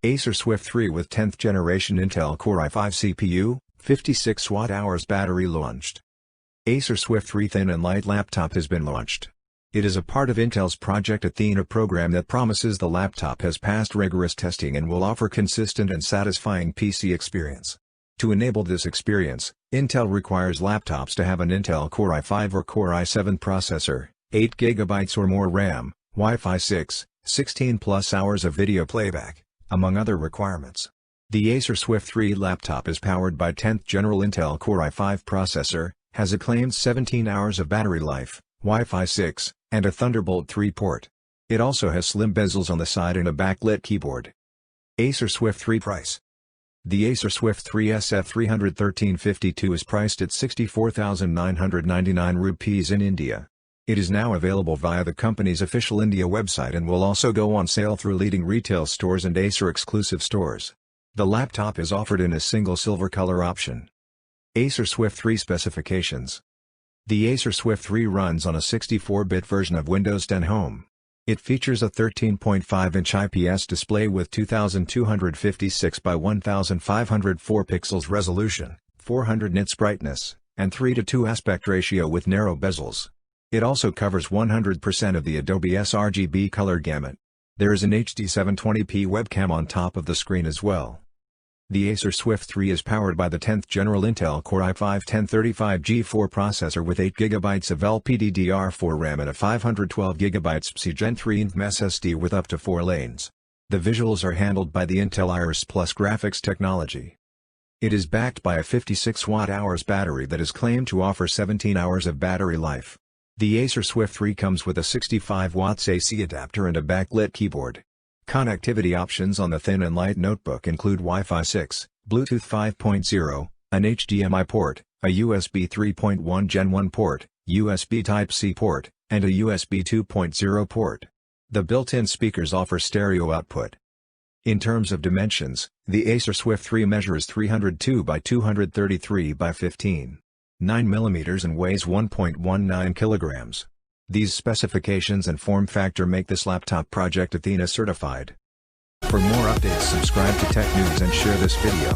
Acer Swift 3 with 10th generation Intel Core i5 CPU, 56 Wh battery launched. Acer Swift 3 thin and light laptop has been launched. It is a part of Intel's Project Athena program that promises the laptop has passed rigorous testing and will offer consistent and satisfying PC experience. To enable this experience, Intel requires laptops to have an Intel Core i5 or Core i7 processor, 8GB or more RAM, Wi-Fi 6, 16+ hours of video playback, among other requirements. The Acer Swift 3 laptop is powered by 10th General Intel Core i5 processor, has a claimed 17 hours of battery life, Wi-Fi 6, and a Thunderbolt 3 port. It also has slim bezels on the side and a backlit keyboard. Acer Swift 3 price. The Acer Swift 3 SF31352 is priced at 64,999 rupees in India. It is now available via the company's official India website and will also go on sale through leading retail stores and Acer exclusive stores. The laptop is offered in a single silver color option. Acer Swift 3 specifications. The Acer Swift 3 runs on a 64-bit version of Windows 10 Home. It features a 13.5-inch IPS display with 2256 by 1504 pixels resolution, 400 nits brightness, and 3:2 aspect ratio with narrow bezels. It also covers 100% of the Adobe sRGB color gamut. There is an HD 720p webcam on top of the screen as well. The Acer Swift 3 is powered by the 10th General Intel Core i5 1035G4 processor with 8GB of LPDDR4 RAM and a 512GB SPSI Gen 3 SSD with up to 4 lanes. The visuals are handled by the Intel Iris Plus graphics technology. It is backed by a 56 Wh battery that is claimed to offer 17 hours of battery life. The Acer Swift 3 comes with a 65 watts AC adapter and a backlit keyboard. Connectivity options on the thin and light notebook include Wi-Fi 6, Bluetooth 5.0, an HDMI port, a USB 3.1 Gen 1 port, USB Type-C port, and a USB 2.0 port. The built-in speakers offer stereo output. In terms of dimensions, the Acer Swift 3 measures 302 by 233 by 15. 9 mm and weighs 1.19 kg. These specifications and form factor make this laptop Project Athena certified. For more updates, subscribe to Tech News and share this video.